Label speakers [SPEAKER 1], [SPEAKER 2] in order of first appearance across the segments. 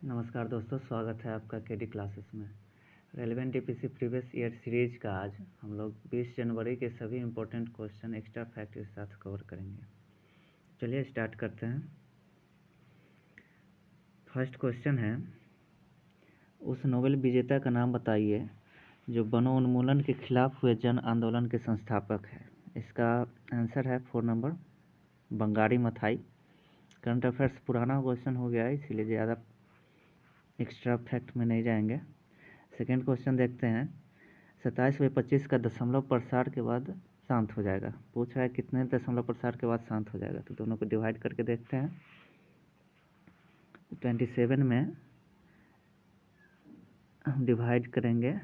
[SPEAKER 1] नमस्कार दोस्तों, स्वागत है आपका केडी क्लासेस में। Relevant DPC previous year series का आज हम लोग 20 जनवरी के सभी इम्पोर्टेंट क्वेश्चन एक्स्ट्रा फैक्ट के साथ कवर करेंगे। चलिए स्टार्ट करते हैं। फर्स्ट क्वेश्चन है, उस नोबेल विजेता का नाम बताइए जो वनोन्मूलन के खिलाफ हुए जन आंदोलन के संस्थापक है। इसका आंसर है 4 number Bangari Mathai. Current affairs पुराना क्वेश्चन हो गया है, इसीलिए ज़्यादा एक्स्ट्रा फैक्ट में नहीं जाएंगे। सेकेंड क्वेश्चन देखते हैं, 27/25 का दशमलव प्रसार के बाद शांत हो जाएगा। पूछ रहा है कितने दशमलव प्रसार के बाद शांत हो जाएगा, तो दोनों को डिवाइड करके देखते हैं। 27 में हम डिवाइड करेंगे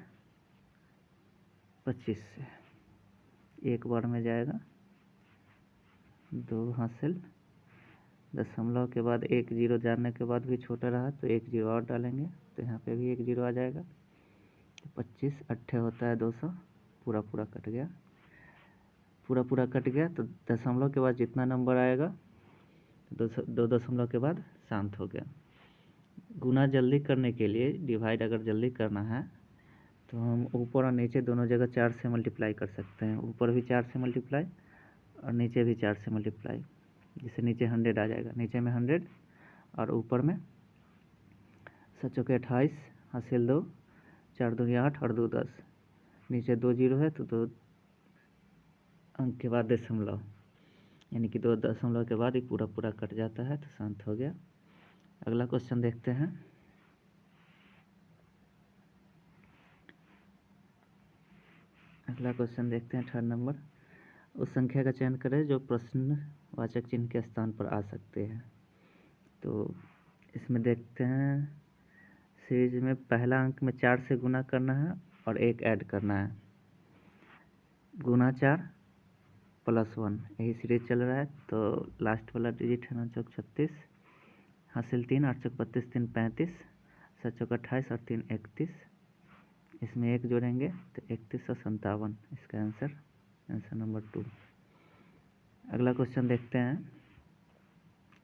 [SPEAKER 1] 25 से, एक बार में जाएगा 2 हासिल, दशमलव के बाद 1 जीरो जाने के बाद भी छोटा रहा तो 1 जीरो और डालेंगे, तो यहाँ पे भी 1 जीरो आ जाएगा। 25 अट्ठे होता है 200, पूरा कट गया, पूरा कट गया। तो दशमलव के बाद जितना नंबर आएगा दो दशमलव के बाद शांत हो गया। गुना जल्दी करने के लिए, डिवाइड अगर जल्दी करना है तो हम ऊपर और नीचे दोनों जगह 4 से मल्टीप्लाई कर सकते हैं। ऊपर भी 4 से मल्टीप्लाई और नीचे भी 4 से मल्टीप्लाई, जिससे नीचे 100 आ जाएगा। नीचे में 100 और ऊपर में 7 चौके 28 हासिल 2, 4 दूनी 8 और 2 10। नीचे 2 जीरो है तो 2 अंक के बाद दशमलव, यानी कि 2 दशमलव के बाद ही पूरा कट जाता है, तो शांत हो गया। अगला क्वेश्चन देखते हैं। अगला क्वेश्चन देखते हैं 3rd नंबर, उस संख्या का चयन करें जो प्रश्नवाचक चिन्ह के स्थान पर आ सकते हैं। तो इसमें देखते हैं, सीरीज में पहला अंक में 4 से गुना करना है और 1 ऐड करना है। गुना 4 + 1, यही सीरीज चल रहा है। तो लास्ट वाला डिजिट है 9 चौक 36 हासिल 3, 8 चौक 32, 3 35, 7 चौक 28 और 3 31। इसमें 1 जोड़ेंगे तो 31 और 57, इसका आंसर नंबर 2। अगला क्वेश्चन देखते हैं,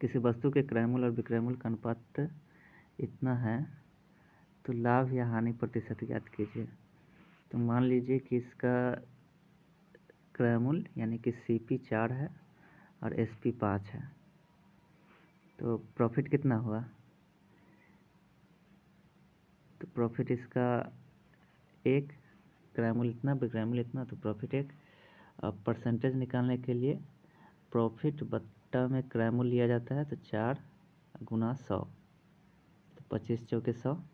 [SPEAKER 1] किसी वस्तु के क्रयमूल्य और विक्रयमूल्य का अनुपात इतना है तो लाभ या हानि प्रतिशत ज्ञात कीजिए। तो मान लीजिए कि इसका क्रयमूल्य यानी कि CP 4 है और SP 5 है, तो प्रॉफिट कितना हुआ? तो प्रॉफिट इसका 1, क्रयमूल्य इतना, विक्रयमूल्य इतना, तो प्रॉफिट 1। अब परसेंटेज निकालने के लिए प्रॉफिट बट्टा में क्रयमूल्य लिया जाता है, तो 4 गुना 100, तो 25 चौके 100,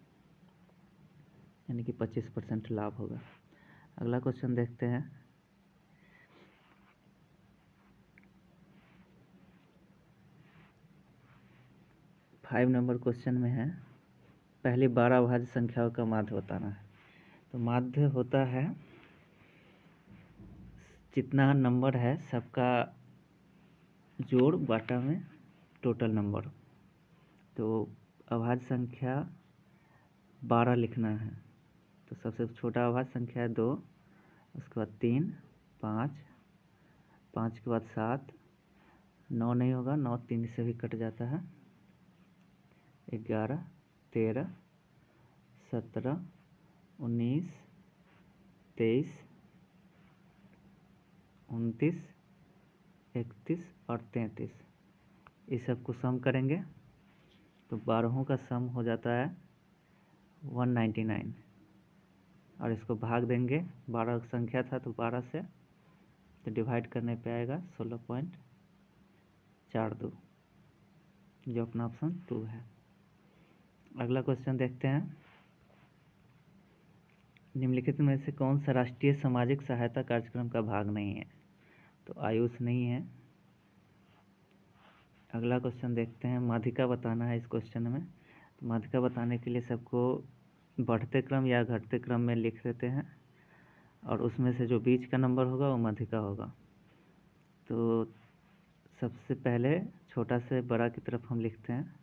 [SPEAKER 1] यानी कि 25% लाभ होगा। अगला क्वेश्चन देखते हैं। फाइव नंबर क्वेश्चन में है, पहली 12 अभाज्य संख्याओं का माध्य बताना है। तो माध्य होता है जितना नंबर है सबका जोड़ बाटा में टोटल नंबर। तो अभाज्य संख्या 12 लिखना है, तो सबसे छोटा अभाज्य संख्या है 2, उसके बाद 3, 5, 5 के बाद 7, 9 नहीं होगा, 9 3 से भी कट जाता है, 11, 13, 17, 19, 23, 29, 31 और 33। इस सब को सम करेंगे तो 12 का सम हो जाता है 199, और इसको भाग देंगे, 12 संख्या था तो 12 से, तो डिवाइड करने पे आएगा 16.42, जो अपना ऑप्शन 2 है। अगला क्वेश्चन देखते हैं, निम्नलिखित में से कौन सा राष्ट्रीय सामाजिक सहायता कार्यक्रम का भाग नहीं है? तो आयुष नहीं है। अगला क्वेश्चन देखते हैं, माध्यिका बताना है इस क्वेश्चन में। तो माध्यिका बताने के लिए सबको बढ़ते क्रम या घटते क्रम में लिख देते हैं, और उसमें से जो बीच का नंबर होगा वो माध्यिका होगा। तो सबसे पहले छोटा से बड़ा की तरफ हम लिखते हैं।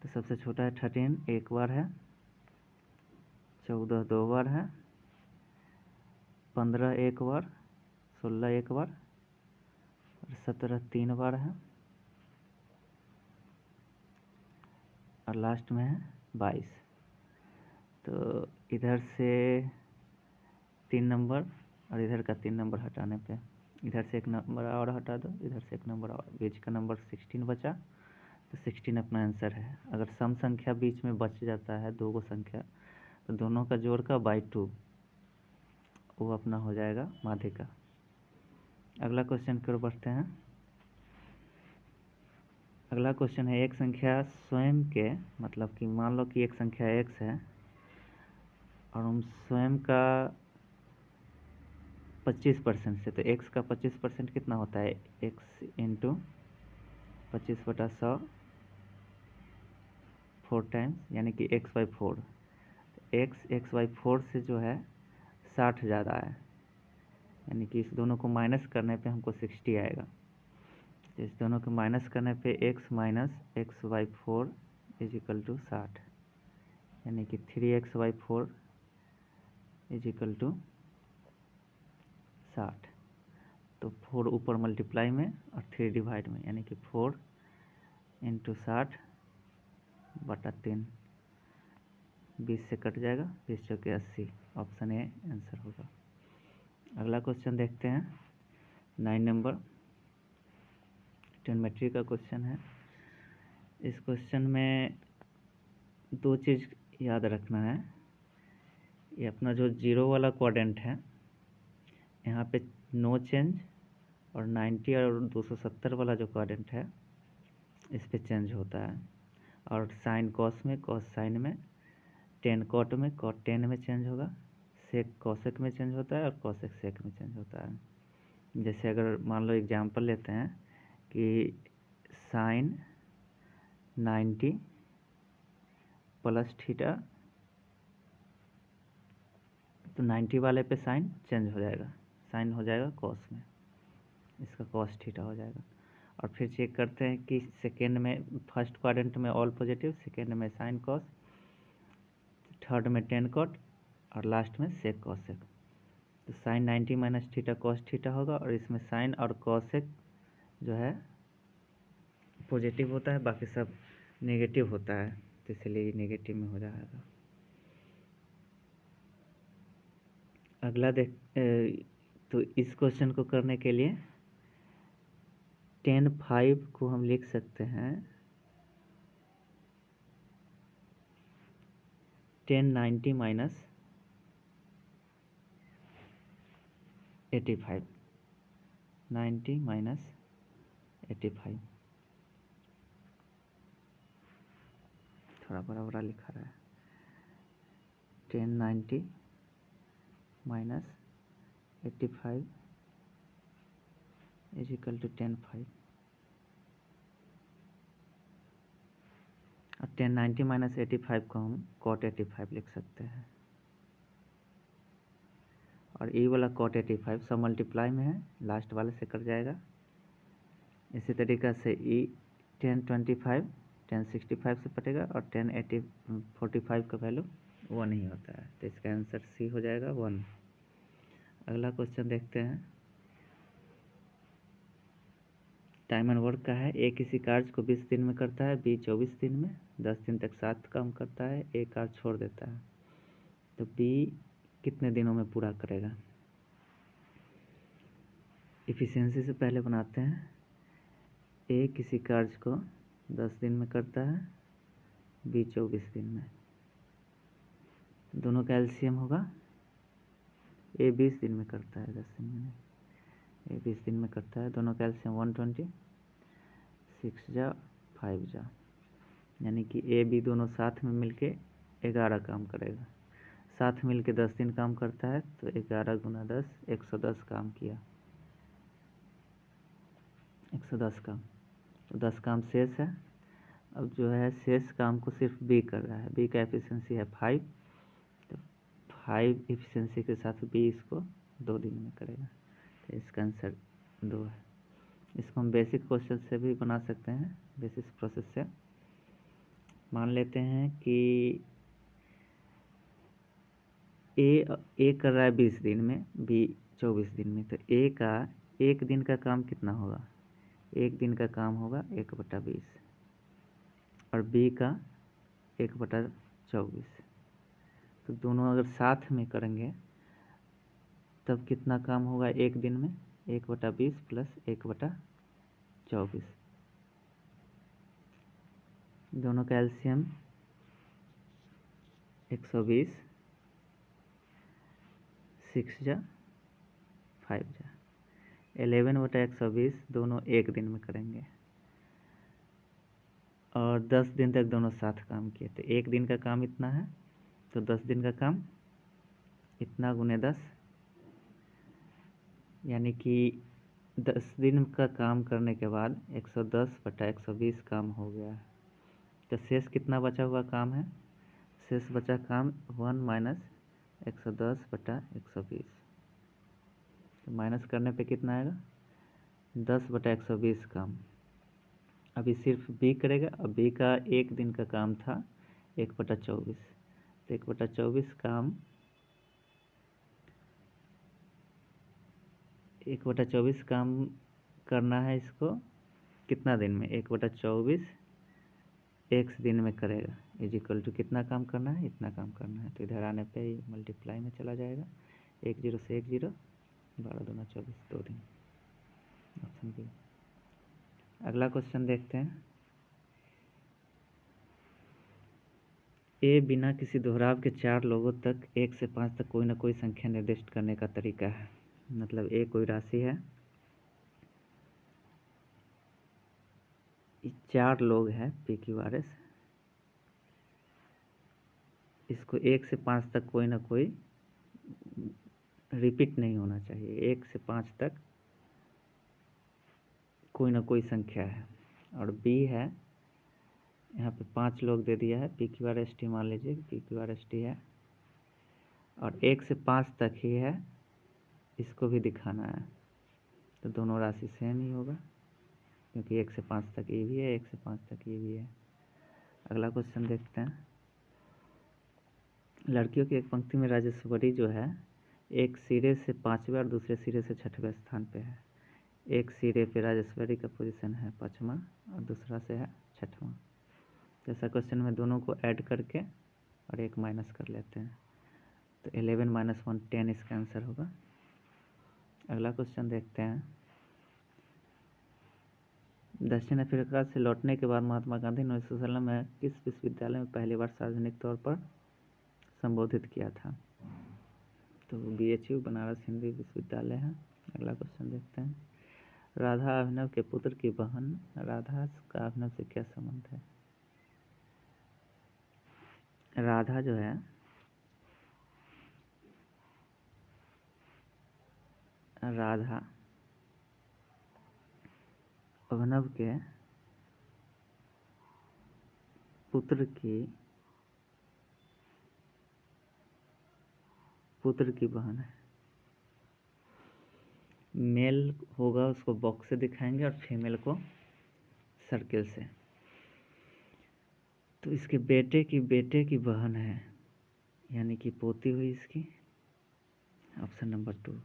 [SPEAKER 1] तो सबसे छोटा है 13, एक बार है, 14 2 बार है, 15 एक बार, 16 एक बार और 17 3 बार है, और लास्ट में है 22। तो इधर से 3 नंबर और इधर का 3 नंबर हटाने पे इधर से 1 नंबर और हटा दो, इधर से 1 नंबर और, बीच का नंबर 16 बचा। तो 16 अपना आंसर है। अगर सम संख्या बीच में बच जाता है 2 गो संख्या, तो दोनों का जोड़ का बाई 2 वो अपना हो जाएगा माध्य का। अगला क्वेश्चन की ओर बढ़ते हैं। अगला क्वेश्चन है एक संख्या स्वयं के, मतलब कि मान लो कि एक संख्या x है और हम स्वयं का 25% से, तो x का 25% कितना होता है, x इंटू 25/100 4 टाइम्स, यानी कि x/4। x/4 से जो है 60 ज़्यादा है, यानी कि इस दोनों को माइनस करने पे हमको 60 आएगा। तो इस दोनों को माइनस करने पे x minus x/4 is equal to 60, यानी कि 3x/4 इज इक्वल टू 60। तो 4 ऊपर मल्टीप्लाई में और 3 डिवाइड में, यानी कि 4 इंटू 60/3, 20 से कट जाएगा, 20 चौके 80। ऑप्शन ए आंसर होगा। अगला क्वेश्चन देखते हैं 9 नंबर, ट्रिग्नोमेट्री का क्वेश्चन है। इस क्वेश्चन में 2 चीज़ याद रखना है। ये अपना जो 0 वाला क्वाड्रेंट है, यहाँ पे नो चेंज, और 90 और 270 वाला जो क्वाड्रेंट है इस पे चेंज होता है। और साइन कॉस में, कॉस साइन में, टेन कॉट में, कॉट टेन में चेंज होगा, सेक कॉसेक में चेंज होता है और कॉसेक सेक में चेंज होता है। जैसे अगर मान लो एग्जांपल लेते हैं कि साइन 90 प्लस थीटा, तो 90 वाले पे साइन चेंज हो जाएगा, साइन हो जाएगा कॉस में, इसका कॉस थीटा हो जाएगा। और फिर चेक करते हैं कि सेकेंड में, फर्स्ट क्वाड्रेंट में ऑल पॉजिटिव, सेकेंड में साइन कॉस, थर्ड में टेन कॉट और लास्ट में सेक कॉसेक। तो sine 90 minus theta cos theta होगा, और इसमें साइन और कॉसेक जो है पॉजिटिव होता है, बाकी सब नेगेटिव होता है, तो इसलिए नेगेटिव में हो जाएगा। अगला तो इस क्वेश्चन को करने के लिए 10/5 को हम लिख सकते हैं 1090 माइनस 85, 90 माइनस 85, थोड़ा बड़ा बड़ा लिखा रहा है, 1090 माइनस 85 इज इक्वल टू 10/5। और 1090 माइनस 85 को हम cot 85 लिख सकते हैं, और ये वाला cot 85 सब मल्टीप्लाई में है, लास्ट वाले से कट जाएगा। इसी तरीक़ा से ई 1025 1065 से कटेगा, और 1045 का वैल्यू 1 ही होता है, तो इसका आंसर सी हो जाएगा 1। अगला क्वेश्चन देखते हैं, टाइम एंड वर्क का है। ए किसी कार्य को 20 दिन में करता है, बी 24 दिन में, 10 दिन तक 7 काम करता है, ए कार्य छोड़ देता है, तो बी कितने दिनों में पूरा करेगा। इफ़िशियंसी से पहले बनाते हैं। ए किसी कार्य को 10 दिन में करता है, बी 24 दिन में, दोनों का एलसीएम होगा। ए 20 दिन में करता है, 10 दिन में, ए 20 दिन में करता है, दोनों का एलसीएम 120, 6 जा 5 जा, यानी कि ए बी दोनों साथ में मिलके 11 काम करेगा। साथ मिल के 10 दिन काम करता है, तो 11 गुना 10 110 काम किया, 110 काम, तो 10 काम शेष है। अब जो है शेष काम को सिर्फ बी कर रहा है, बी का एफिशिएंसी है 5, तो 5 एफिशिएंसी के साथ बी इसको 2 दिन में करेगा, तो इसका आंसर 2 है। इसको हम बेसिक क्वेश्चन से भी बना सकते हैं, बेसिक प्रोसेस से। मान लेते हैं कि ए कर रहा है 20 दिन में, बी 24 दिन में, तो ए का 1 दिन का काम कितना होगा, 1 दिन का काम होगा 1/20, और बी का 1/24। तो दोनों अगर साथ में करेंगे तब कितना काम होगा एक दिन में? 1/20 प्लस 1/24। दोनों का एलसीएम 120, 6 जा 5 जा 11/120 दोनों एक दिन में करेंगे और 10 दिन तक दोनों साथ काम किए। तो एक दिन का काम इतना है, तो 10 दिन का काम इतना गुने 10, यानी कि 10 दिन का काम करने के बाद 110/120 काम हो गया है। तो शेष कितना बचा हुआ काम है? शेष बचा काम 1 माइनस 110/120। तो माइनस करने पे कितना आएगा? 10/120 काम। अभी सिर्फ बी करेगा। अब बी का एक दिन का काम था 1/24। तो 1/24 काम 1/24 काम करना है इसको कितना दिन में? 1/24 एक्स दिन में करेगा इज इक्वल टू कितना काम करना है? इतना काम करना है। तो इधर आने पे ही मल्टीप्लाई में चला जाएगा। 1 0 से 1 0, 12 दूना 24, 2 दिन। Option B. अगला क्वेश्चन देखते हैं। ए बिना किसी दोहराव के 4 लोगों तक 1 से 5 तक कोई ना कोई संख्या निर्दिष्ट करने का तरीका है। मतलब ए कोई राशि है, 4 लोग हैं पी क्यू आर एस, इसको 1 से 5 तक कोई ना कोई रिपीट नहीं होना चाहिए। 1 से 5 तक कोई ना कोई संख्या है। और बी है, यहाँ पे 5 लोग दे दिया है, P Q R S T मान लीजिए, P Q R S T है और 1 से 5 तक ही है, इसको भी दिखाना है। तो दोनों राशि सेम ही होगा क्योंकि 1 से 5 तक ये भी है, 1 से 5 तक ये भी है। अगला क्वेश्चन देखते हैं। लड़कियों की एक पंक्ति में राजेश्वरी जो है एक सिरे से 5वें और दूसरे सिरे से 6वें स्थान पे है। एक सिरे पे राजेश्वरी का पोजीशन है 5वां और दूसरा से है 6वां। जैसा क्वेश्चन में दोनों को ऐड करके और एक माइनस कर लेते हैं। तो 11 - 1 10 इसका आंसर होगा। अगला क्वेश्चन देखते हैं। दक्षिण अफ्रीका से लौटने के बाद महात्मा गांधी 1916 में किस विश्वविद्यालय में पहली बार सार्वजनिक तौर पर संबोधित किया था? तो BHU बनारस हिंदी विश्वविद्यालय है। अगला क्वेश्चन देखते हैं। राधा अभिनव के पुत्र की बहन राधा का अभिनव से क्या संबंध है? राधा जो है राधा अभिनव के पुत्र की बहन है। मेल होगा उसको बॉक्स से दिखाएंगे और फीमेल को सर्किल से। तो इसके बेटे की बहन है, यानी कि पोती हुई इसकी। Option number 2।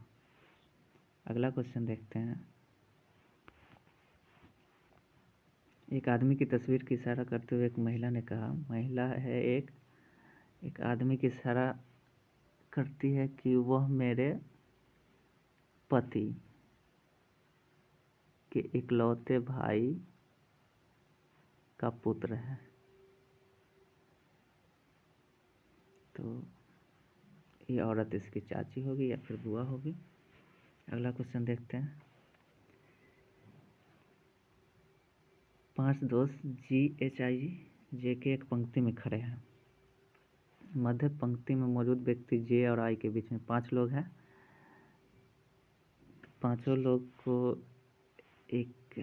[SPEAKER 1] अगला क्वेश्चन देखते हैं। एक आदमी की तस्वीर की इशारा करते हुए एक महिला ने कहा, महिला है एक आदमी की इशारा करती है कि वह मेरे पति के इकलौते भाई का पुत्र है। तो ये औरत इसकी चाची होगी या फिर बुआ होगी। अगला क्वेश्चन देखते हैं। 5 दोस्त GHI के एक पंक्ति में खड़े हैं। मध्य पंक्ति में मौजूद व्यक्ति जे और आई के बीच में 5 लोग हैं। पांचों लोग को 1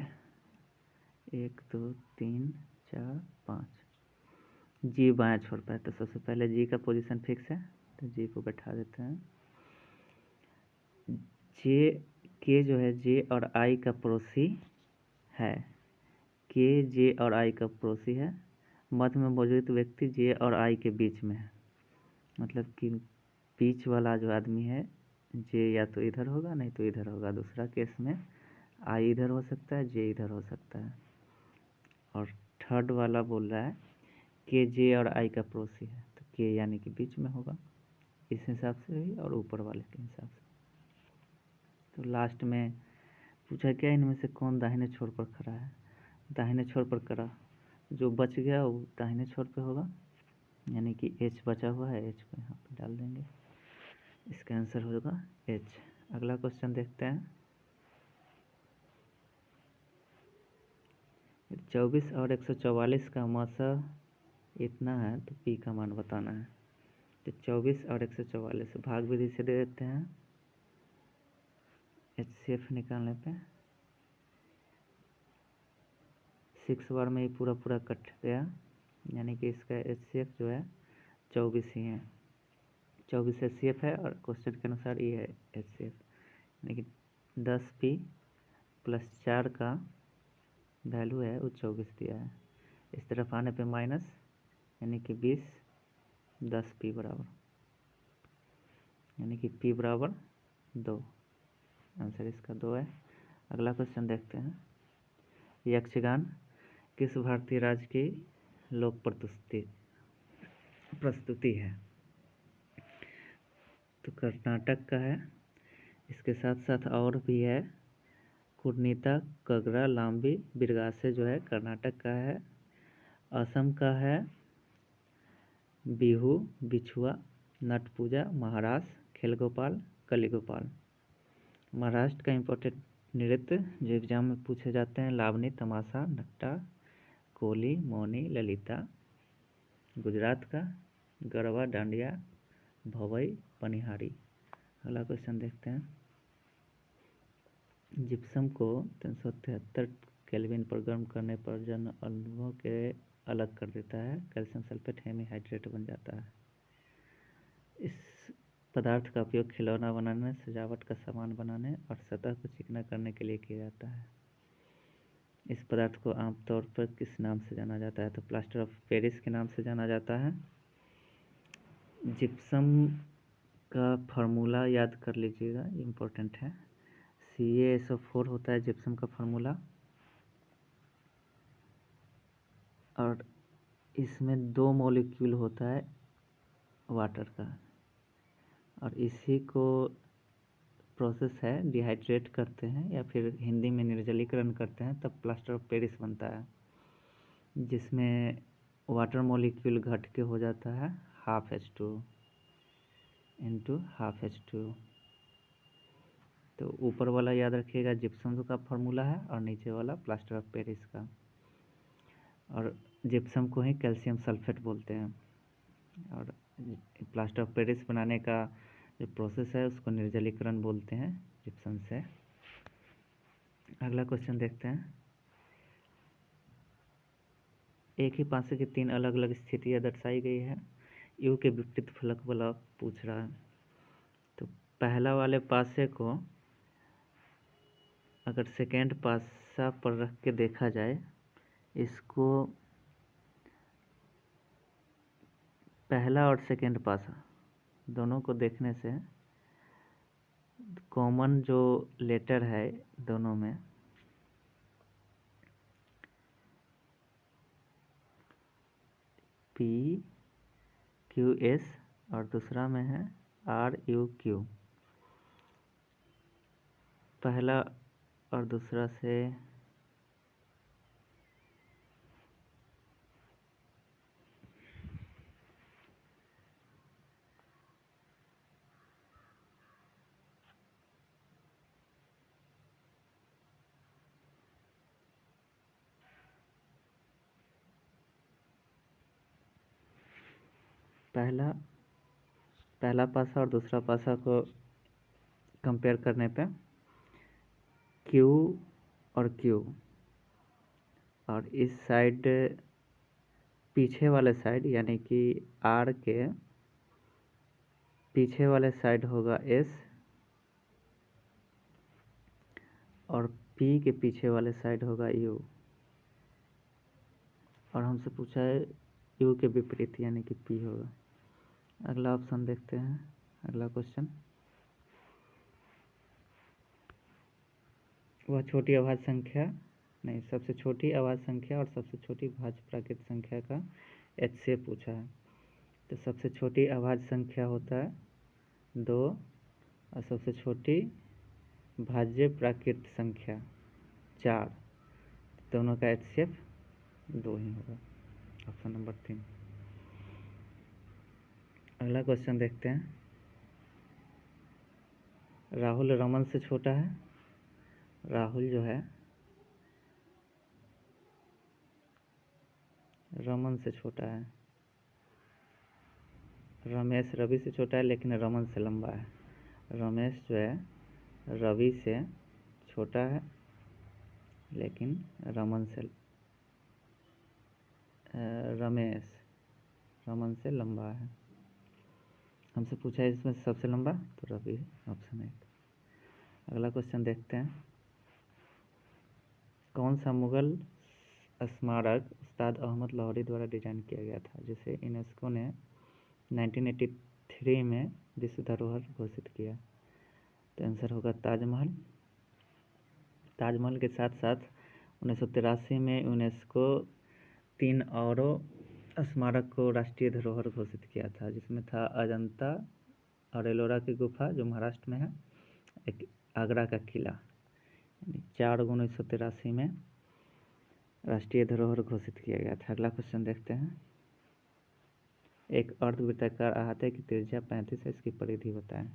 [SPEAKER 1] 2 3 4 5 जी बायां छोड़ पाए। तो सबसे पहले जी का पोजीशन फिक्स है, तो जी को बैठा देते हैं। के जो है जे और आई का पड़ोसी है। के जे और आई का पड़ोसी है। मध्य में मौजूद व्यक्ति जे और आई के बीच में है, मतलब कि बीच वाला जो आदमी है जे या तो इधर होगा नहीं तो इधर होगा। दूसरा केस में आई इधर हो सकता है, जे इधर हो सकता है। और थर्ड वाला बोल रहा है के जे और आई का पड़ोसी है, तो के यानी कि बीच में होगा इस हिसाब से भी, और ऊपर वाले के हिसाब से। तो लास्ट में पूछा क्या, इनमें से कौन दाहिने छोर पर खड़ा है। दाहिने छोर पर खड़ा, जो बच गया वो दाहिने छोर पे होगा, यानी कि एच बचा हुआ है, एच को यहाँ पे डाल देंगे, इसका आंसर होगा एच। अगला क्वेश्चन देखते हैं। 24 और 144 का मासा इतना है, तो पी का मान बताना है। तो 24 और 144 भाग विधि से दे देते हैं। HCF निकालने पे 6 बार में ही पूरा पूरा कट गया, यानी कि इसका HCF जो है 24 ही है। 24 HCF है, और क्वेश्चन के अनुसार ये है HCF, यानी कि 10P + 4 का वैल्यू है वो 24 दिया है। इस तरफ आने पे माइनस, यानी कि 20, 10P बराबर, यानी कि P बराबर 2। आंसर इसका 2 है। अगला क्वेश्चन देखते हैं। यक्षगान किस भारतीय राज्य की लोक प्रस्तुति है। तो कर्नाटक का है। इसके साथ साथ और भी है, कुर्नीता, कगरा, लाम्बी, बिरगासे जो है कर्नाटक का है। असम का है बिहू, बिछुआ, नट पूजा, महाराष्ट्र खेल गोपाल, कली गोपाल। महाराष्ट्र का इम्पोर्टेंट नृत्य जो एग्जाम में पूछे जाते हैं, लावनी, तमाशा, नट्टा, कोली, मौनी, ललिता। गुजरात का गरबा, डांडिया, भवई, पनिहारी। अगला क्वेश्चन देखते हैं। जिप्सम को 373 केल्विन पर गर्म करने पर जन अणुओं के अलग कर देता है। कैल्शियम सल्फेट हेमीहाइड्रेट बन जाता है। इस पदार्थ का उपयोग खिलौना बनाने, सजावट का सामान बनाने और सतह को चिकना करने के लिए किया जाता है। इस पदार्थ को आमतौर पर किस नाम से जाना जाता है। तो प्लास्टर ऑफ पेरिस के नाम से जाना जाता है। जिप्सम का फार्मूला याद कर लीजिएगा, इम्पोर्टेंट है। CaSO4 होता है जिप्सम का फार्मूला, और इसमें 2 मॉलिक्यूल होता है वाटर का, और इसी को प्रोसेस है डिहाइड्रेट करते हैं या फिर हिंदी में निर्जलीकरण करते हैं, तब प्लास्टर ऑफ पेरिस बनता है, जिसमें वाटर मॉलिक्यूल घट के हो जाता है ½ H2 इंटू ½ H2। तो ऊपर वाला याद रखिएगा जिप्सम का फार्मूला है, और नीचे वाला प्लास्टर ऑफ पेरिस का। और जिप्सम को ही कैल्शियम सल्फेट बोलते हैं, और प्लास्टर ऑफ पेरिस बनाने का जो प्रोसेस है उसको निर्जलीकरण बोलते हैं जिप्सम से। अगला क्वेश्चन देखते हैं। एक ही पासे की 3 अलग अलग स्थितियाँ दर्शाई गई है। यू के विपरीत फलक वाला पूछ रहा है। तो पहला वाले पासे को अगर सेकेंड पासा पर रख के देखा जाए, इसको पहला और सेकेंड पासा दोनों को देखने से कॉमन जो लेटर है दोनों में, PQS और दूसरा में है RUQ। पहला और दूसरा से पहला पासा और दूसरा पासा को कंपेयर करने पे Q और Q, और इस साइड पीछे वाले साइड यानी कि R के पीछे वाले साइड होगा S, और P के पीछे वाले साइड होगा U। और हमसे पूछा है U के विपरीत यानी कि P होगा। अगला ऑप्शन देखते हैं। अगला क्वेश्चन, वह छोटी अभाज्य संख्या नहीं, सबसे छोटी अभाज्य संख्या और सबसे छोटी भाज्य प्राकृत संख्या का HCF पूछा है। तो सबसे छोटी अभाज्य संख्या होता है 2 और सबसे छोटी भाज्य प्राकृत संख्या 4। दोनों का HCF 2 ही होगा, ऑप्शन नंबर 3। अगला क्वेश्चन देखते हैं। राहुल रमन से छोटा है। राहुल जो है रमन से छोटा है। रमेश रवि से छोटा है लेकिन रमन से लंबा है। रमेश जो है रवि से छोटा है लेकिन रमन से लंबा है। हमसे पूछा है इसमें सबसे लंबा, तो रवि ऑप्शन है। अगला क्वेश्चन देखते हैं। कौन सा मुगल स्मारक उस्ताद अहमद लाहौरी द्वारा डिजाइन किया गया था, जिसे यूनेस्को ने 1983 में विश्व धरोहर घोषित किया? तो आंसर होगा ताजमहल। ताजमहल के साथ साथ 1983 में यूनेस्को 3 और स्मारक को राष्ट्रीय धरोहर घोषित किया था, जिसमें था अजंता और एलोरा की गुफा जो महाराष्ट्र में है, एक आगरा का किला। 4 1983 में राष्ट्रीय धरोहर घोषित किया गया था। अगला क्वेश्चन देखते हैं। एक अर्धवृत्ताकार अहाते की त्रिज्या 35 है, इसकी परिधि बताएं।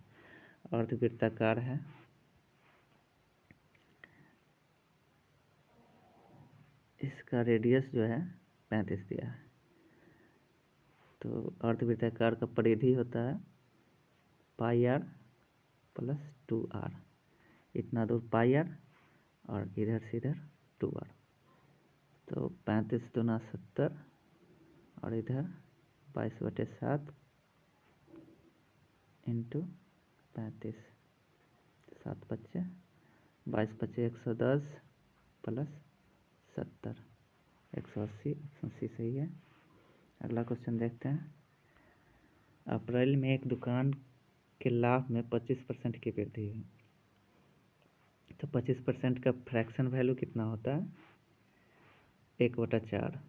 [SPEAKER 1] अर्धवृत्ताकार है, इसका रेडियस जो है 35 दिया है। तो अर्धवृत्ताकार का परिधि होता है πr + 2r। इतना दूर πr और इधर से इधर 2r। तो 35 दूना 70 और इधर 22/7 इंटू 35, 7 × 5 = 22 × 110 + 70, 180। ऑप्शन सी सही है। अगला क्वेश्चन देखते हैं। अप्रैल में एक दुकान के लाभ में 25% की वृद्धि हुई, तो 25% का फ्रैक्शन वैल्यू कितना होता है? 1/4।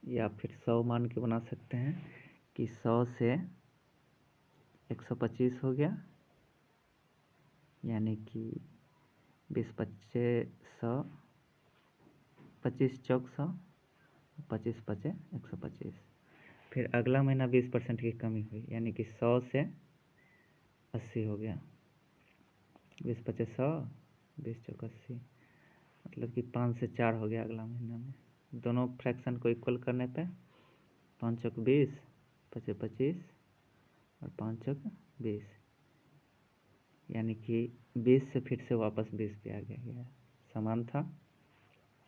[SPEAKER 1] या फिर 100 मान के बना सकते हैं कि 100 से 125 हो गया, यानी कि 20 × 5 = 100, 25 × 4 = 100, 25 × 5 = 125। फिर अगला महीना 20% की कमी हुई, यानी कि 100 से 80 हो गया। 20 × 5 = 100, 20 × 4 = 80, मतलब कि 5 से 4 हो गया अगला महीना में। दोनों फ्रैक्शन को इक्वल करने पे 5 × 20, 5 × 25 और 5 × 20, यानी कि 20 से फिर से वापस 20 पे आ गया, समान था।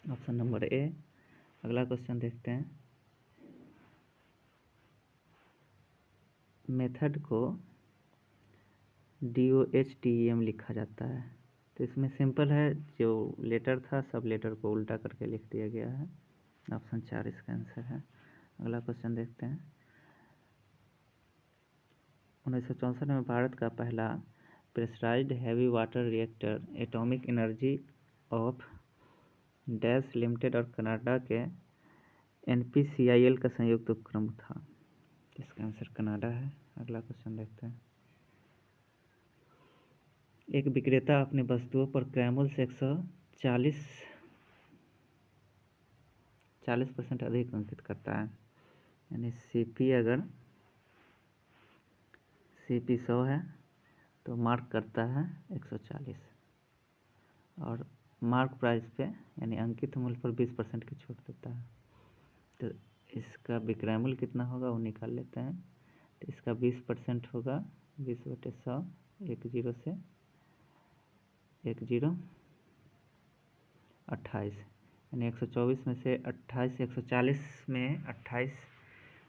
[SPEAKER 1] Option number A. अगला क्वेश्चन देखते हैं। मेथड को DOHTEM लिखा जाता है, तो इसमें सिंपल है, जो लेटर था सब लेटर को उल्टा करके लिख दिया गया है। ऑप्शन 4 इसका आंसर है। अगला क्वेश्चन देखते हैं। 1964 में भारत का पहला pressurised heavy water reactor atomic energy of dash limited और कनाडा के NPCIL का संयुक्त उपक्रम था। इसका आंसर कनाडा है। अगला क्वेश्चन देखते हैं। एक विक्रेता अपनी वस्तुओं पर क्रय मूल्य से 40% अधिक अंकित करता है, यानी CP अगर CP 100 है तो मार्क करता है 140, और मार्क प्राइस पे यानी अंकित मूल्य पर 20% की छूट देता है। तो इसका विक्रय मूल्य कितना होगा वो निकाल लेते हैं। तो इसका 20% होगा 20/100, 10 से 10 28, यानी 124 में से 28 140 में 28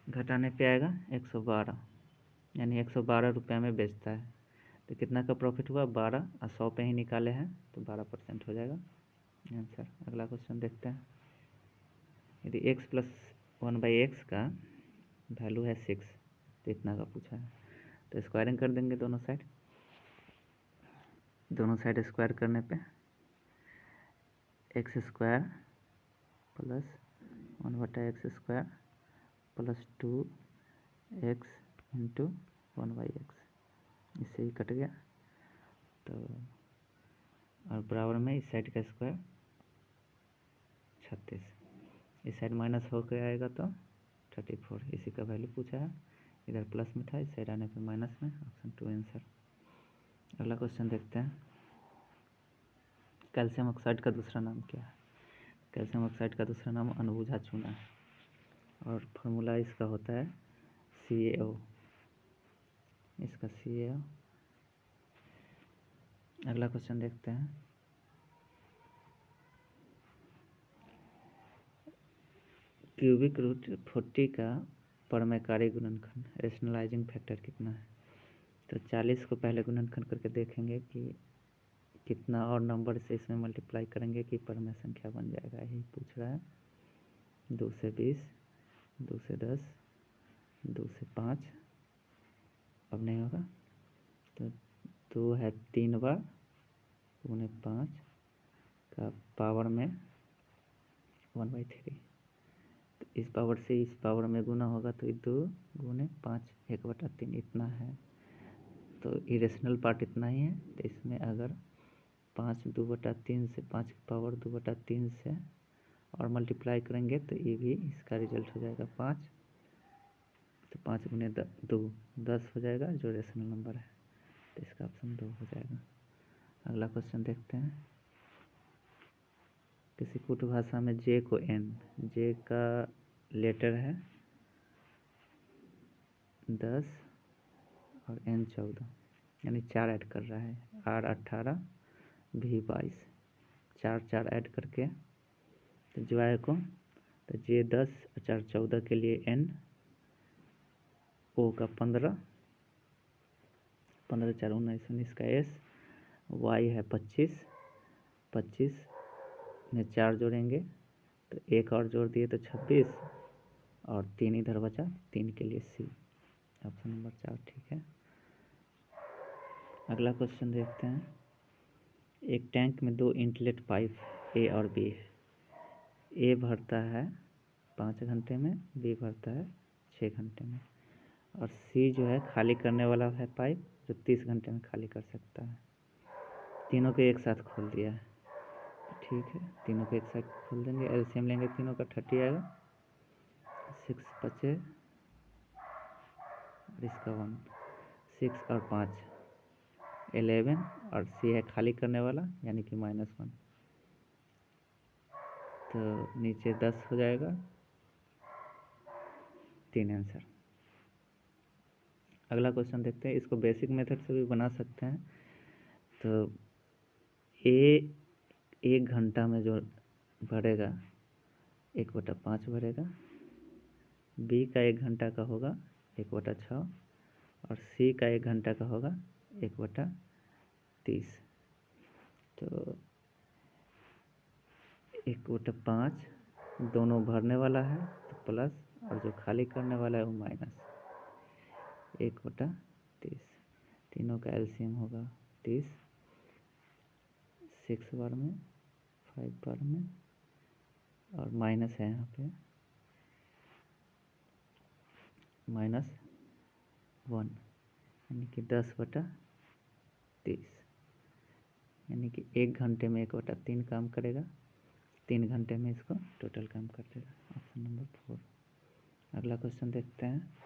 [SPEAKER 1] घटाने पे आएगा 112, यानी 112 रुपये में बेचता है। तो कितना का प्रॉफिट हुआ? 12, और 100 पे ही निकाले हैं तो 12% हो जाएगा आंसर। अगला क्वेश्चन देखते हैं। यदि x + 1/x का वैल्यू है 6, तो इतना का पूछा है, तो स्क्वायरिंग कर देंगे दोनों साइड। स्क्वायर करने पे x² + 1/x² plus 2x into 1/x, इससे ही कट गया। तो और बराबर में इस साइड का स्क्वायर 36, इस साइड माइनस होकर आएगा तो 34, इसी का वैल्यू पूछा है। इधर प्लस में था, इस साइड आने पे माइनस में, ऑप्शन 2 आंसर। अगला क्वेश्चन देखते हैं, कैल्शियम ऑक्साइड का दूसरा नाम क्या है? कैल्शियम ऑक्साइड का दूसरा नाम अनबुझा चूना है और फार्मूला इसका होता है CaO, इसका CaO। अगला क्वेश्चन देखते हैं, क्यूबिक रूट 40 का परमैकारी गुणनखंड रेशनलाइजिंग फैक्टर कितना है? तो 40 को पहले गुणनखंड करके देखेंगे कि कितना और नंबर से इसमें मल्टीप्लाई करेंगे कि परमय संख्या बन जाएगा, यही पूछ रहा है। 2 से 20, 2 से 10, 2 से 5, अब नहीं होगा तो 2 है 3 बार, 5 का पावर में 1/3, तो इस पावर से इस पावर में गुना होगा तो 2 गुने 5 1/3 इतना है। तो इरेशनल पार्ट इतना ही है। तो इसमें अगर 5 2/3 से 5 की पावर 2/3 से और मल्टीप्लाई करेंगे तो ये भी इसका रिजल्ट हो जाएगा 5, तो 5 गुने 2 10 हो जाएगा, जो रेशनल नंबर है, तो इसका ऑप्शन 2 हो जाएगा। अगला क्वेश्चन देखते हैं, किसी कूट भाषा में जे को n, जे का लेटर है 10 और n 14, यानी 4 ऐड कर रहा है, r 18 v 22, 4 ऐड करके तो जो आए को, तो जे 10 4 14 के लिए n, o का 15 15 4 19 19 का s, y है 25 25 में 4 जोड़ेंगे तो 1 और जोड़ दिए तो 26, और 3 इधर बचा, 3 के लिए सी, ऑप्शन नंबर 4 ठीक है। अगला क्वेश्चन देखते हैं, एक टैंक में 2 इनलेट पाइप ए और बी है। ए भरता है 5 घंटे में, बी भरता है 6 घंटे में, और सी जो है खाली करने वाला है पाइप, जो 30 घंटे में खाली कर सकता है। तीनों को एक साथ खोल दिया है, ठीक है, तीनों को एक साथ खोल देंगे, एलसीएम लेंगे, तीनों का 30 आएगा, 6 बचे और इसका 1, 6 और 5 11, और सी है खाली करने वाला यानी कि -1, तो नीचे 10 हो जाएगा, 3 आंसर। अगला क्वेश्चन देखते हैं, इसको बेसिक मेथड से भी बना सकते हैं। तो ए 1 घंटा में जो भरेगा 1/5 भरेगा, बी का 1 घंटा का होगा 1/6, और सी का 1 घंटा का होगा 1/30। तो 1/5 दोनों भरने वाला है तो प्लस, और जो खाली करने वाला है वो माइनस, 1/30, तीनों का एलसीएम होगा 30, 6 बार में 5 बार में, और माइनस है यहाँ पे -1, यानी कि 10/30, यानी कि 1 घंटे में 1/3 काम करेगा, 3 घंटे में इसको टोटल काम कर देगा, ऑप्शन नंबर 4। अगला क्वेश्चन देखते हैं,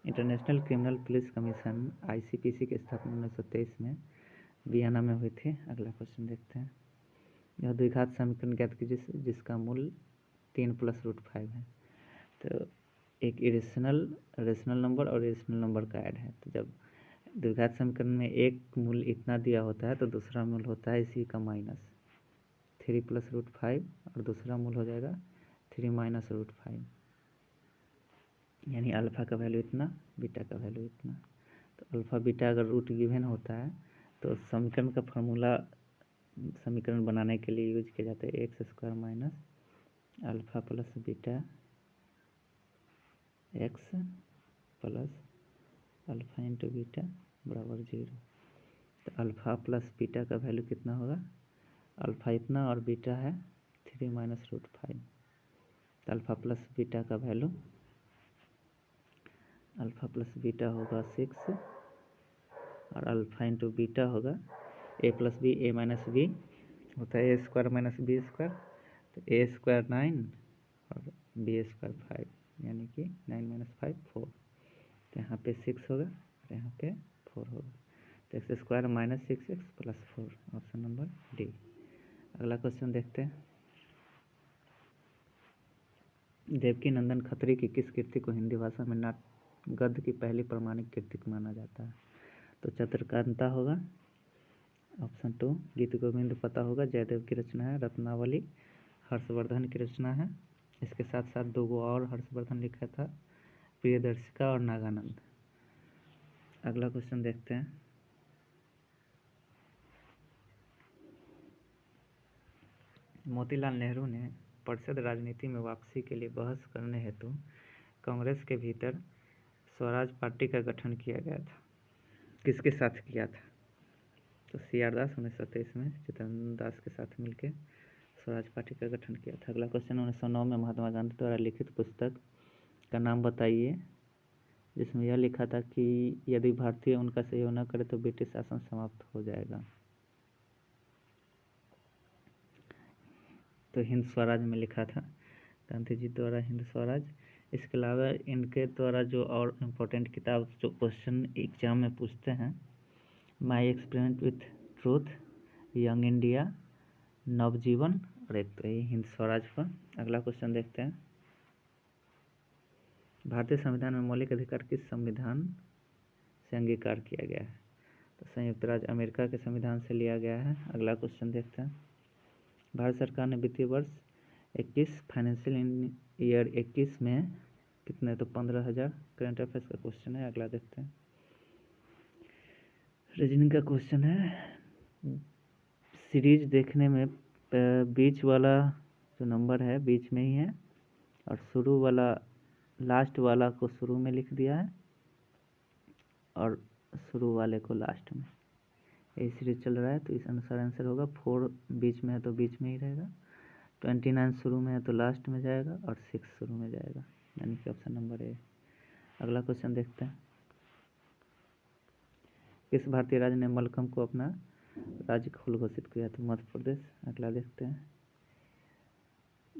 [SPEAKER 1] international criminal police commission ICPC की स्थापना 1923 में वियना में हुई थी। अगला क्वेश्चन देखते हैं, यह द्विघात समीकरण ज्ञात कीजिए जिसका मूल 3 + √5 है। तो एक रेशनल नंबर और इरेशनल नंबर का ऐड है। तो जब द्विघात समीकरण में एक मूल इतना दिया होता है तो दूसरा मूल होता है इसी का -3 + √5, और दूसरा मूल हो जाएगा 3 - √5, यानी अल्फ़ा का वैल्यू इतना, बीटा का वैल्यू इतना। तो अल्फ़ा बीटा अगर रूट गिवन होता है तो समीकरण का फार्मूला समीकरण बनाने के लिए यूज किया जाता है x² - alpha plus beta x plus alpha into beta बराबर 0। तो अल्फ़ा प्लस बीटा का वैल्यू कितना होगा, अल्फ़ा इतना और बीटा है 3 - √5, तो अल्फ़ा प्लस बीटा का वैल्यू, अल्फ़ा प्लस बीटा होगा 6 और अल्फ़ा इंटू बीटा होगा ए प्लस बी, ए माइनस बी होता है ए स्क्वायर माइनस बी स्क्वायर, तो ए स्क्वायर 9 और बी स्क्वायर 5, यानी कि 9 माइनस 5 4, तो यहाँ पे 6 होगा और यहाँ पे 4 होगा, तो x square minus 6x plus 4, option number D. अगला क्वेश्चन देखते हैं। देवकी नंदन खत्री की किस कृति को हिंदी भाषा में गद्य की पहली प्रमाणिक कृति माना जाता है? तो चंद्रकांता होगा, ऑप्शन 2। गीत गोविंद पता होगा, जयदेव की रचना है। रत्नावली हर्षवर्धन की रचना है। इसके साथ साथ 2 और हर्षवर्धन लिखा था, प्रियदर्शिका और नागानंद। अगला क्वेश्चन देखते हैं। मोतीलाल नेहरू ने परिषद राजनीति में वापसी के लिए बहस करने हेतु कांग्रेस के भीतर स्वराज पार्टी का गठन किया गया था, किसके साथ किया था? तो CR दास 1923 में चित्तरंजन दास के साथ मिलकर स्वराज पार्टी का गठन किया था। अगला क्वेश्चन, 1909 में महात्मा गांधी द्वारा लिखित पुस्तक का नाम बताइए जिसमें यह लिखा था कि यदि भारतीय उनका सहयोग न करे तो ब्रिटिश शासन समाप्त हो जाएगा। तो हिंद स्वराज में लिखा था गांधी जी द्वारा, हिंद स्वराज। इसके अलावा इनके द्वारा जो और इम्पोर्टेंट किताब जो क्वेश्चन एग्जाम में पूछते हैं, My Experiment with Truth, Young India, Navajivan और एक तो ये हिंद स्वराज पर। अगला क्वेश्चन देखते हैं। भारतीय संविधान में मौलिक अधिकार किस संविधान से अंगीकार किया गया है? तो संयुक्त राज्य अमेरिका के संविधान से लिया गया है। अगला क्वेश्चन देखते हैं। भारत सरकार ने वित्तीय वर्ष 21 फाइनेंशियल ईयर 21 में कितने, तो 15,000 करंट अफेयर्स का क्वेश्चन है। अगला देखते हैं। रीजनिंग का क्वेश्चन है। सीरीज देखने में बीच वाला जो नंबर है बीच में ही है और शुरू वाला लास्ट वाला को शुरू में लिख दिया है और शुरू वाले को लास्ट में। ये सीरीज चल रहा है तो इस अनुसार आंसर होगा। 4 बीच में है तो बीच में ही रहेगा, 29 शुरू में है तो लास्ट में जाएगा और 6 शुरू में जाएगा, यानी कि ऑप्शन नंबर ए। अगला क्वेश्चन देखते हैं। किस भारतीय राज्य ने मलखम्ब को अपना राज्य खोल घोषित किया? तो मध्य प्रदेश। अगला देखते हैं।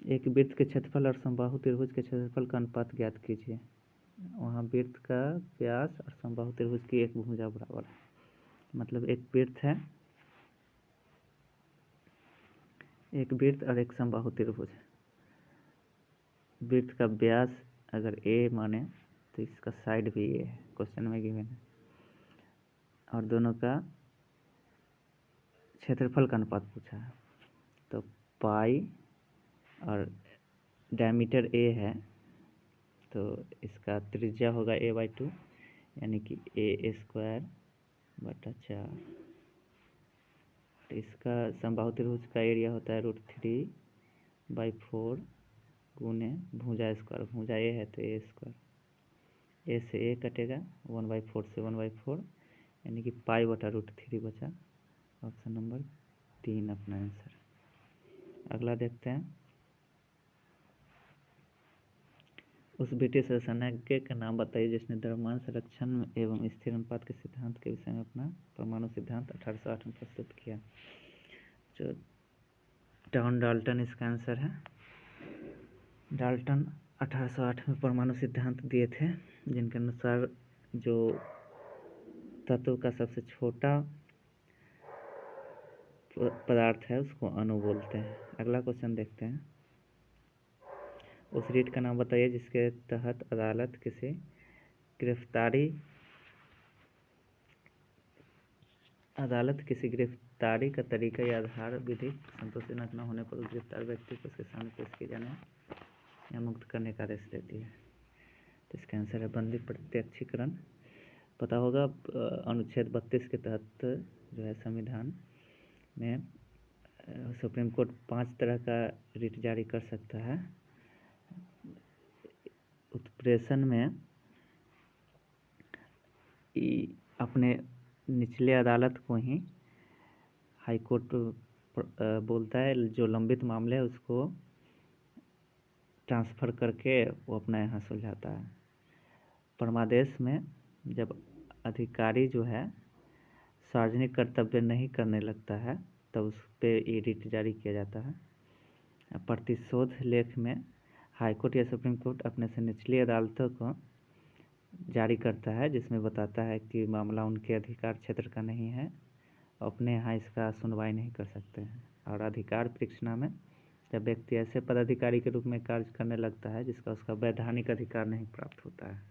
[SPEAKER 1] एक वृत्त के क्षेत्रफल और समबाहु त्रिभुज के क्षेत्रफल का अनुपात ज्ञात कीजिए। वहाँ वृत्त का व्यास और समबाहु त्रिभुज की एक भुजा बराबर है, मतलब एक वृत्त है, एक वृत्त और एक समबाहु त्रिभुज है। वृत्त का व्यास अगर a माने तो इसका साइड भी a है, क्वेश्चन में गिवन है, और दोनों का क्षेत्रफल का अनुपात पूछा है। तो पाई और डायमीटर a है तो इसका त्रिज्या होगा a/2, यानी कि a² बटा 4। तो इसका समबाहु त्रिभुज का एरिया होता है √3/4 गुने भुजा स्क्वायर। भुजा a है तो a², a से a कटेगा, 1/4 से 1/4, यानी कि पाई/√3 बचा। ऑप्शन नंबर 3 अपना आंसर। अगला देखते हैं। उस ब्रिटिश रसायनज्ञ का नाम बताइए जिसने द्रव्यमान संरक्षण एवं स्थिर अनुपात के सिद्धांत के विषय में अपना परमाणु सिद्धांत 1808 में प्रस्तुत किया। जो जॉन डाल्टन इसका आंसर है। डाल्टन 1808 में परमाणु सिद्धांत दिए थे, जिनके अनुसार जो तत्व का सबसे छोटा पदार्थ है उसको अणु बोलते हैं। अगला क्वेश्चन देखते हैं। उस रीट का नाम बताइए जिसके तहत अदालत किसी गिरफ्तारी का तरीका या आधार विधि संतोषजनक न होने पर उस गिरफ्तार व्यक्ति को उसके सामने पेश किए जाने या मुक्त करने का आदेश देती है। तो इसका आंसर है बंदी प्रत्यक्षीकरण। पता होगा अनुच्छेद 32 के तहत जो है संविधान में सुप्रीम कोर्ट 5 तरह का रिट जारी कर सकता है। उत्प्रेषण में अपने निचले अदालत को ही हाई कोर्ट बोलता है, जो लंबित मामले है उसको ट्रांसफ़र करके वो अपना यहाँ सुलझाता है। परमादेश में जब अधिकारी जो है सार्वजनिक कर्तव्य नहीं करने लगता है तब उस पर ये रिट जारी किया जाता है। प्रतिशोध लेख में हाईकोर्ट या सुप्रीम कोर्ट अपने से निचली अदालतों को जारी करता है, जिसमें बताता है कि मामला उनके अधिकार क्षेत्र का नहीं है, अपने यहाँ इसका सुनवाई नहीं कर सकते हैं। और अधिकार परीक्षणा में जब व्यक्ति ऐसे पदाधिकारी के रूप में कार्य करने लगता है जिसका उसका वैधानिक अधिकार नहीं प्राप्त होता है,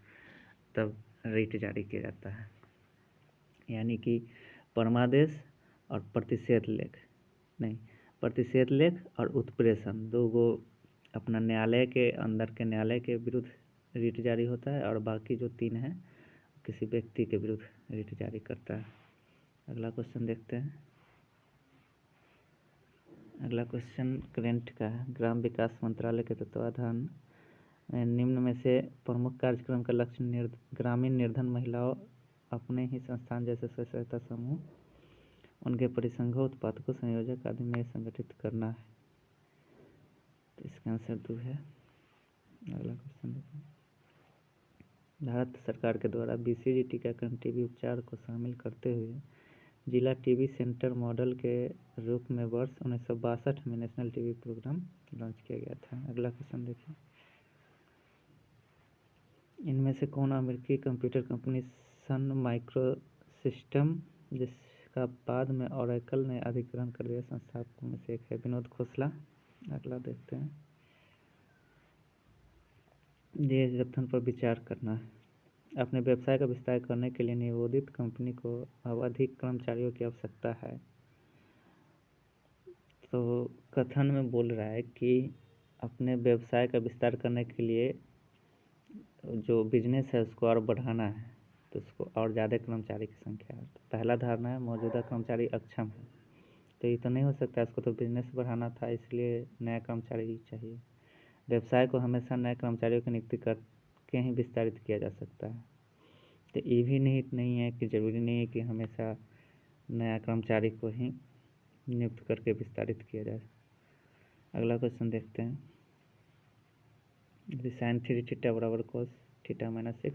[SPEAKER 1] तब रिट जारी किया जाता है। यानी कि परमादेश और प्रतिषेध लेख और उत्प्रेषण, दो गो अपना न्यायालय के अंदर के न्यायालय के विरुद्ध रिट जारी होता है, और बाकी जो 3 हैं किसी व्यक्ति के विरुद्ध रिट जारी करता है। अगला क्वेश्चन देखते हैं। अगला क्वेश्चन करंट का है। ग्राम विकास मंत्रालय के तत्वाधान में निम्न में से प्रमुख कार्यक्रम का लक्ष्य ग्रामीण निर्धन महिलाओं, अपने ही संस्थान जैसे स्वयं सहायता समूह, उनके परिसंघों, उत्पादकों, संयोजक आदि में संगठित करना है। तो इसका आंसर 2 है। अगला क्वेश्चन देखिए। भारत सरकार के द्वारा BCG टीकाकरण टीबी उपचार को शामिल करते हुए जिला टीबी सेंटर मॉडल के रूप में वर्ष 1962 में नेशनल टीबी प्रोग्राम लॉन्च किया गया था। अगला क्वेश्चन देखिए। इनमें से कौन अमेरिकी कंप्यूटर कंपनी सन माइक्रोसिस्टम, जिसका बाद में ओरेकल ने अधिग्रहण कर लिया, संस्थापकों में से एक है? विनोद खोसला। अगला देखते हैं। ये कथन पर विचार करना है। अपने व्यवसाय का विस्तार करने के लिए नियोजित कंपनी को अब अधिक कर्मचारियों की आवश्यकता है। तो कथन में बोल रहा है कि अपने व्यवसाय का विस्तार करने के लिए जो बिजनेस है उसको और बढ़ाना है, तो उसको और ज़्यादा कर्मचारी की संख्या है। तो पहला धारणा है मौजूदा कर्मचारी अक्षम है, तो ये तो नहीं हो सकता, इसको तो बिजनेस बढ़ाना था, इसलिए नया कर्मचारी ही चाहिए। व्यवसाय को हमेशा नए कर्मचारियों की नियुक्ति करके ही विस्तारित किया जा सकता है। तो ये भी नहीं है कि ज़रूरी नहीं है कि हमेशा नया कर्मचारी को ही नियुक्त करके विस्तारित किया जाए। अगला क्वेश्चन देखते हैं। यदि साइन 3 थीटा बराबर cos थीटा माइनस 6,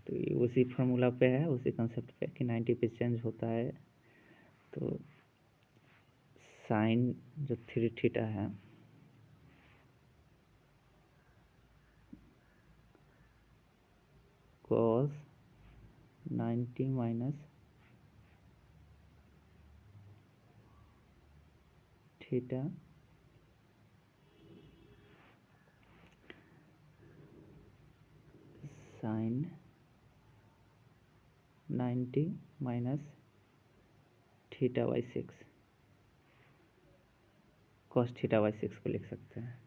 [SPEAKER 1] तो ये उसी फार्मूला पे है, उसी कंसेप्ट पे कि 90 पे चेंज होता है। तो साइन जो 3 थीटा है cos 90 minus theta sine 90 minus theta by 6 cos theta by 6 को लिख सकते हैं।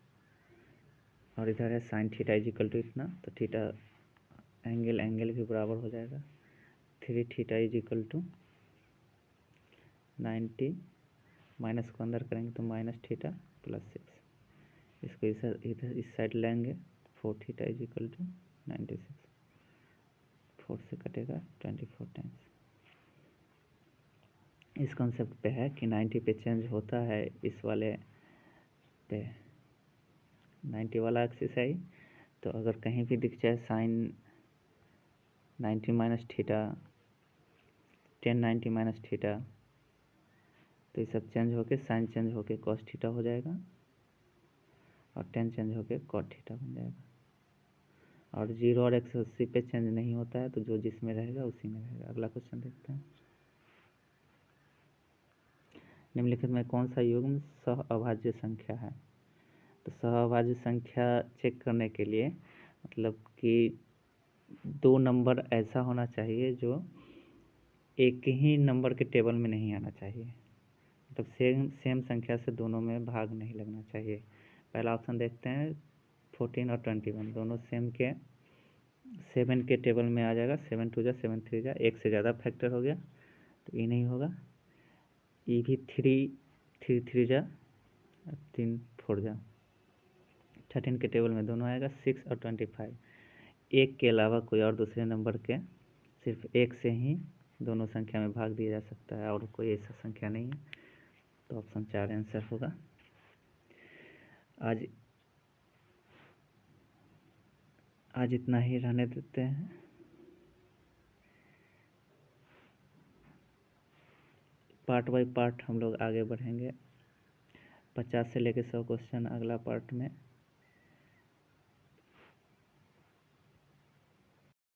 [SPEAKER 1] और इधर है साइन थीटा इजिकल टू इतना, तो थीटा एंगल भी बराबर हो जाएगा। 3 थीटा इजिकल टू 90 माइनस को अंदर करेंगे तो माइनस थीटा प्लस 6, इसको इधर इस साइड लेंगे। 4 थीटा इजिकल टू 96, 4 से कटेगा 24 टाइम्स। इस कॉन्सेप्ट पे है कि 90 पे चेंज होता है, इस वाले पे 90 वाला एक्सिस है। तो अगर कहीं भी दिख जाए sine 90 minus theta, 10 90 minus theta, तो ये सब चेंज होके साइन चेंज होके कॉस थीटा हो जाएगा, और 10 चेंज होके कॉट थीटा बन जाएगा। और 0 और 180 पे चेंज नहीं होता है, तो जो जिसमें रहेगा उसी में रहेगा। अगला क्वेश्चन देखते हैं। निम्नलिखित में कौन सा युग्म सह अभाज्य संख्या है? तो सह अभाज्य संख्या चेक करने के लिए मतलब कि 2 नंबर ऐसा होना चाहिए जो एक ही नंबर के टेबल में नहीं आना चाहिए, मतलब सेम संख्या से दोनों में भाग नहीं लगना चाहिए। पहला ऑप्शन देखते हैं। 14 और 21 दोनों सेम के 7 के टेबल में आ जाएगा। 7 2 जा 7 3 जा, एक से ज़्यादा फैक्टर हो गया तो ये नहीं होगा। ये भी 3 3 जा 3 4 जा। 13 के टेबल में दोनों आएगा। 6 और 25 एक के अलावा कोई और दूसरे नंबर के सिर्फ एक से ही दोनों संख्या में भाग दिया जा सकता है, और कोई ऐसा संख्या नहीं है। तो ऑप्शन 4 आंसर होगा। आज आज इतना ही रहने देते हैं। पार्ट बाय पार्ट हम लोग आगे बढ़ेंगे। 50 से लेकर 100 क्वेश्चन अगला पार्ट में